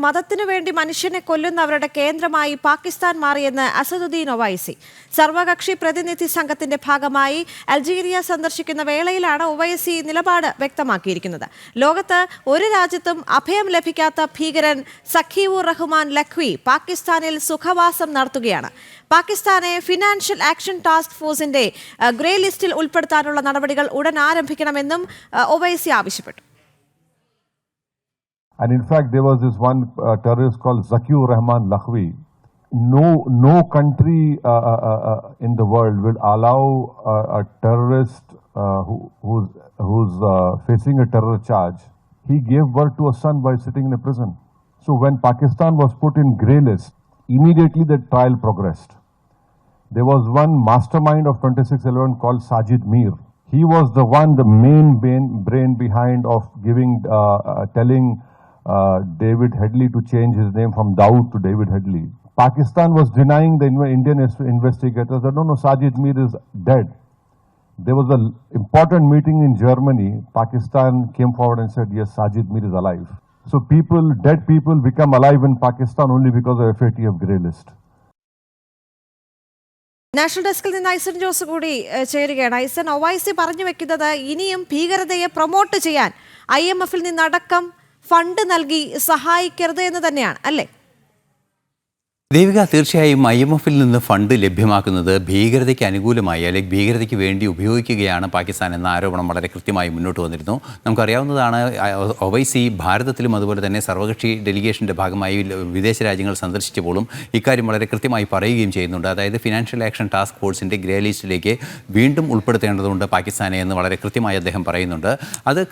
മതത്തിനു വേണ്ടി മനുഷ്യനെ കൊല്ലുന്നവരുടെ കേന്ദ്രമായി പാകിസ്ഥാൻ മാറിയെന്ന് അസദുദ്ദീൻ ഒവൈസി. സർവകക്ഷി പ്രതിനിധി സംഘത്തിന്റെ ഭാഗമായി അൾജീരിയ സന്ദർശിക്കുന്ന വേളയിലാണ് ഒവൈസി നിലപാട് വ്യക്തമാക്കിയിരിക്കുന്നത്. ലോകത്ത് ഒരു രാജ്യത്തും അഭയം ലഭിക്കാത്ത ഭീകരൻ സഖീവുർ റഹ്മാൻ ലഖ്വി പാകിസ്ഥാനിൽ സുഖവാസം നടത്തുകയാണ്. പാകിസ്ഥാനെ ഫിനാൻഷ്യൽ ആക്ഷൻ ടാസ്ക് ഫോഴ്സിന്റെ ഗ്രേ ലിസ്റ്റിൽ ഉൾപ്പെടുത്താനുള്ള നടപടികൾ ഉടൻ ആരംഭിക്കണമെന്നും ഒവൈസി ആവശ്യപ്പെട്ടു. And in fact, there was this one terrorist called Zakir Rahman Lakhvi. No country in the world will allow a terrorist who's facing a terror charge. He gave birth to a son while sitting in a prison. So when Pakistan was put in grey list, immediately the trial progressed. There was one mastermind of 2611 called Sajid Mir. He was the main brain behind of telling David Headley to change his name from Dawood to David Headley. Pakistan was denying the Indian investigators that no, Sajid Mir is dead. There was an important meeting in Germany. Pakistan came forward and said, yes, Sajid Mir is alive. So dead people become alive in Pakistan only because of FATF grey list. National ഡെസ്കിൽ നിന്ന് ഐസൻ ജോസ് കൂടി ചേരുകയാണ്. ഐസൻ, ഒവൈസി പറഞ്ഞു വെക്കുന്നത് ഇനിയും ഭീകരതയെ promote ചെയ്യാൻ IMF-ൽ നിന്നടക്കം fund നൽകി സഹായിക്കരുത് എന്ന് തന്നെയാണ് അല്ലേ? ദേവിക, തീർച്ചയായും IMF-ൽ നിന്ന് ഫണ്ട് ലഭ്യമാക്കുന്നത് ഭീകരതയ്ക്ക് അനുകൂലമായി അല്ലെങ്കിൽ ഭീകരതയ്ക്ക് വേണ്ടി ഉപയോഗിക്കുകയാണ് പാകിസ്ഥാൻ എന്ന ആരോപണം വളരെ കൃത്യമായി മുന്നോട്ട് വന്നിരുന്നു. നമുക്കറിയാവുന്നതാണ്, ഒവൈസി ഭാരതത്തിലും അതുപോലെ തന്നെ സർവകക്ഷി ഡെലിഗേഷൻ്റെ ഭാഗമായി വിദേശ രാജ്യങ്ങൾ സന്ദർശിച്ചപ്പോഴും ഇക്കാര്യം വളരെ കൃത്യമായി പറയുകയും ചെയ്യുന്നുണ്ട്. അതായത് ഫിനാൻഷ്യൽ ആക്ഷൻ ടാസ്ക് ഫോഴ്സിൻ്റെ ഗ്രേ ലിസ്റ്റിലേക്ക് വീണ്ടും ഉൾപ്പെടുത്തേണ്ടതുണ്ട് പാകിസ്ഥാനെ എന്ന് വളരെ കൃത്യമായി അദ്ദേഹം പറയുന്നുണ്ട്. അത്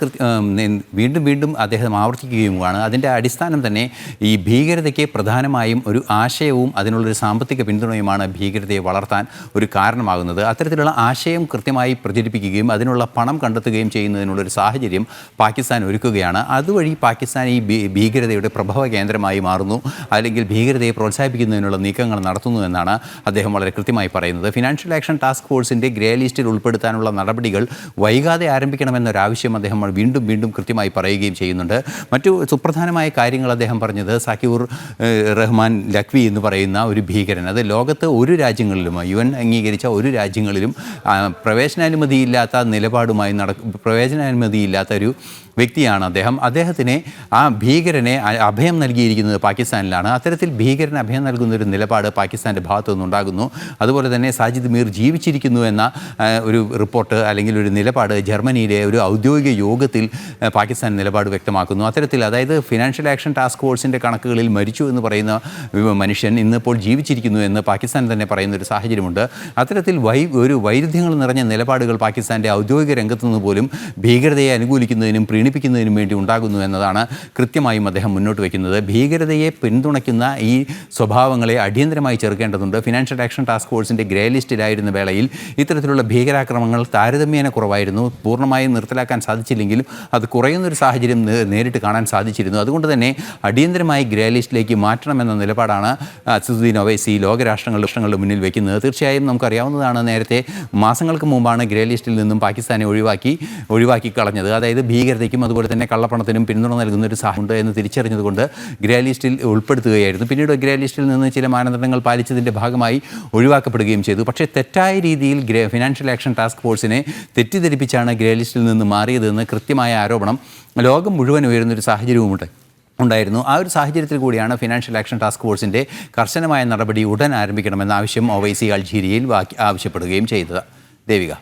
വീണ്ടും അദ്ദേഹം ആവർത്തിക്കുകയുമാണ്. അതിൻ്റെ അടിസ്ഥാനം തന്നെ ഈ ഭീകരതയ്ക്ക് പ്രധാനമായും ഒരു ആശയവും അതിനുള്ളൊരു സാമ്പത്തിക പിന്തുണയുമാണ് ഭീകരതയെ വളർത്താൻ ഒരു കാരണമാകുന്നത്. അത്തരത്തിലുള്ള ആശയം കൃത്യമായി പ്രചരിപ്പിക്കുകയും അതിനുള്ള പണം കണ്ടെത്തുകയും ചെയ്യുന്നതിനുള്ളൊരു സാഹചര്യം പാകിസ്ഥാൻ ഒരുക്കുകയാണ്. അതുവഴി പാകിസ്ഥാൻ ഈ ഭീകരതയുടെ പ്രഭവ കേന്ദ്രമായി മാറുന്നു, അല്ലെങ്കിൽ ഭീകരതയെ പ്രോത്സാഹിപ്പിക്കുന്നതിനുള്ള നീക്കങ്ങൾ നടത്തുന്നു എന്നാണ് അദ്ദേഹം വളരെ കൃത്യമായി പറയുന്നത്. ഫിനാൻഷ്യൽ ആക്ഷൻ ടാസ്ക് ഫോഴ്സിൻ്റെ ഗ്രേ ലിസ്റ്റിൽ ഉൾപ്പെടുത്താനുള്ള നടപടികൾ വൈകാതെ ആരംഭിക്കണമെന്നൊരാവശ്യം അദ്ദേഹം വീണ്ടും കൃത്യമായി പറയുകയും ചെയ്യുന്നുണ്ട്. മറ്റു സുപ്രധാനമായ കാര്യങ്ങൾ അദ്ദേഹം പറഞ്ഞത്, സഖീവുർ റഹ്മാൻ ലഖ്വി എന്ന് പറയുന്ന ഒരു ഭീകരൻ, അത് ലോകത്ത് ഒരു രാജ്യങ്ങളിലും UN അംഗീകരിച്ച ഒരു രാജ്യങ്ങളിലും പ്രവേശനാനുമതിയില്ലാത്ത ഒരു വ്യക്തിയാണ് അദ്ദേഹം. അദ്ദേഹത്തിനെ ആ ഭീകരനെ അഭയം നൽകിയിരിക്കുന്നത് പാകിസ്ഥാനിലാണ്. അത്തരത്തിൽ ഭീകരന് അഭയം നൽകുന്ന ഒരു നിലപാട് പാകിസ്ഥാൻ്റെ ഭാഗത്തു നിന്നുണ്ടാകുന്നു. അതുപോലെ തന്നെ സാജിദ് മീർ ജീവിച്ചിരിക്കുന്നു എന്ന ഒരു റിപ്പോർട്ട് അല്ലെങ്കിൽ ഒരു നിലപാട് ജർമ്മനിയിലെ ഒരു ഔദ്യോഗിക യോഗത്തിൽ പാകിസ്ഥാൻ നിലപാട് വ്യക്തമാക്കുന്നു. അത്തരത്തിൽ അതായത് ഫിനാൻഷ്യൽ ആക്ഷൻ ടാസ്ക് ഫോഴ്സിൻ്റെ കണക്കുകളിൽ മരിച്ചു എന്ന് പറയുന്ന മനുഷ്യൻ ഇന്നിപ്പോൾ ജീവിച്ചിരിക്കുന്നു എന്ന് പാകിസ്ഥാൻ തന്നെ പറയുന്ന ഒരു സാഹചര്യമുണ്ട്. അത്തരത്തിൽ ഒരു വൈരുദ്ധ്യങ്ങൾ നിറഞ്ഞ നിലപാടുകൾ പാകിസ്ഥാൻ്റെ ഔദ്യോഗിക രംഗത്തു നിന്ന് പോലും ഭീകരതയെ അനുകൂലിക്കുന്നതിനും പ്രീണിപ്പിക്കുന്നതിനും വേണ്ടി ഉണ്ടാകുന്നു എന്നതാണ് കൃത്യമായും അദ്ദേഹം മുന്നോട്ട് വയ്ക്കുന്നത്. ഭീകരതയെ പിന്തുണയ്ക്കുന്ന ഈ സ്വഭാവങ്ങളെ അടിയന്തരമായി ചെറുക്കേണ്ടതുണ്ട്. ഫിനാൻഷ്യൽ ആക്ഷൻ ടാസ്ക് ഫോഴ്സിൻ്റെ ഗ്രേ ലിസ്റ്റിലായിരുന്ന വേളയിൽ ഇത്തരത്തിലുള്ള ഭീകരാക്രമണങ്ങൾ താരതമ്യേന കുറവായിരുന്നു. പൂർണ്ണമായും നിർത്തലാക്കാൻ സാധിച്ചില്ലെങ്കിലും അത് കുറയുന്നൊരു സാഹചര്യം നേരിട്ട് കാണാൻ സാധിച്ചിരുന്നു. അതുകൊണ്ട് തന്നെ അടിയന്തരമായി ഗ്രേ ലിസ്റ്റിലേക്ക് മാറ്റണമെന്ന നിലപാടാണ് അസദുദ്ദീൻ ഒവൈസി ലോകരാഷ്ട്രങ്ങളുടെ മുന്നിൽ വയ്ക്കുന്നത്. തീർച്ചയായും നമുക്കറിയാവുന്നതാണ്, നേരത്തെ മാസങ്ങൾക്ക് മുമ്പാണ് ഗ്രേ ലിസ്റ്റിൽ നിന്നും പാകിസ്ഥാനെ ഒഴിവാക്കി കളഞ്ഞത്. അതായത് ഭീകരതയ്ക്കും അതുപോലെ തന്നെ കള്ളപ്പണത്തിനും പിന്തുണ നൽകുന്ന ഒരു സാഹചര്യം ഉണ്ട് എന്ന് തിരിച്ചറിഞ്ഞതുകൊണ്ട് ഗ്രേ ലിസ്റ്റിൽ ഉൾപ്പെടുത്തുകയായിരുന്നു. പിന്നീട് ഗ്രേ ലിസ്റ്റിൽ നിന്ന് ചില മാനദണ്ഡങ്ങൾ പാലിച്ചതിൻ്റെ ഭാഗമായി ഒഴിവാക്കപ്പെടുകയും ചെയ്തു. പക്ഷേ തെറ്റായ രീതിയിൽ ഫിനാൻഷ്യൽ ആക്ഷൻ ടാസ്ക് ഫോഴ്സിനെ തെറ്റിദ്ധരിപ്പിച്ചാണ് ഗ്രേ ലിസ്റ്റിൽ നിന്ന് മാറിയതെന്ന് കൃത്യമായ ആരോപണം ലോകം മുഴുവൻ ഉയരുന്നൊരു സാഹചര്യവുമുണ്ട് ഉണ്ടായിരുന്നു. ആ ഒരു സാഹചര്യത്തിൽ കൂടിയാണ് ഫിനാൻഷ്യൽ ആക്ഷൻ ടാസ്ക് ഫോഴ്സിൻ്റെ കർശനമായ നടപടി ഉടൻ ആരംഭിക്കണമെന്ന ആവശ്യം ഒവൈസി അൾജീരിയയിൽ ആവശ്യപ്പെടുകയും ചെയ്തത്. ദേവിക,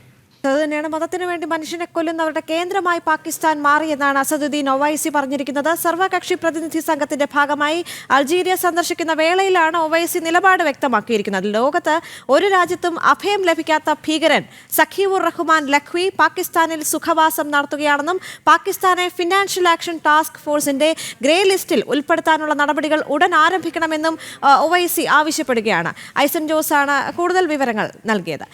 അതുതന്നെയാണ്, മതത്തിനു വേണ്ടി മനുഷ്യനെ കൊല്ലുന്നവരുടെ കേന്ദ്രമായി പാകിസ്ഥാൻ മാറിയെന്നാണ് അസദുദ്ദീൻ ഒവൈസി പറഞ്ഞിരിക്കുന്നത്. സർവകക്ഷി പ്രതിനിധി സംഘത്തിന്റെ ഭാഗമായി അൾജീരിയ സന്ദർശിക്കുന്ന വേളയിലാണ് ഒവൈസി നിലപാട് വ്യക്തമാക്കിയിരിക്കുന്നത്. ലോകത്ത് ഒരു രാജ്യത്തും അഭയം ലഭിക്കാത്ത ഭീകരൻ സഖീവുർ റഹ്മാൻ ലഖ്വി പാകിസ്ഥാനിൽ സുഖവാസം നടത്തുകയാണെന്നും പാകിസ്ഥാനെ ഫിനാൻഷ്യൽ ആക്ഷൻ ടാസ്ക് ഫോഴ്സിന്റെ ഗ്രേ ലിസ്റ്റിൽ ഉൾപ്പെടുത്താനുള്ള നടപടികൾ ഉടൻ ആരംഭിക്കണമെന്നും ഒവൈസി ആവശ്യപ്പെടുകയാണ്. ഐസൻ ജോസ് ആണ് കൂടുതൽ വിവരങ്ങൾ നൽകിയത്.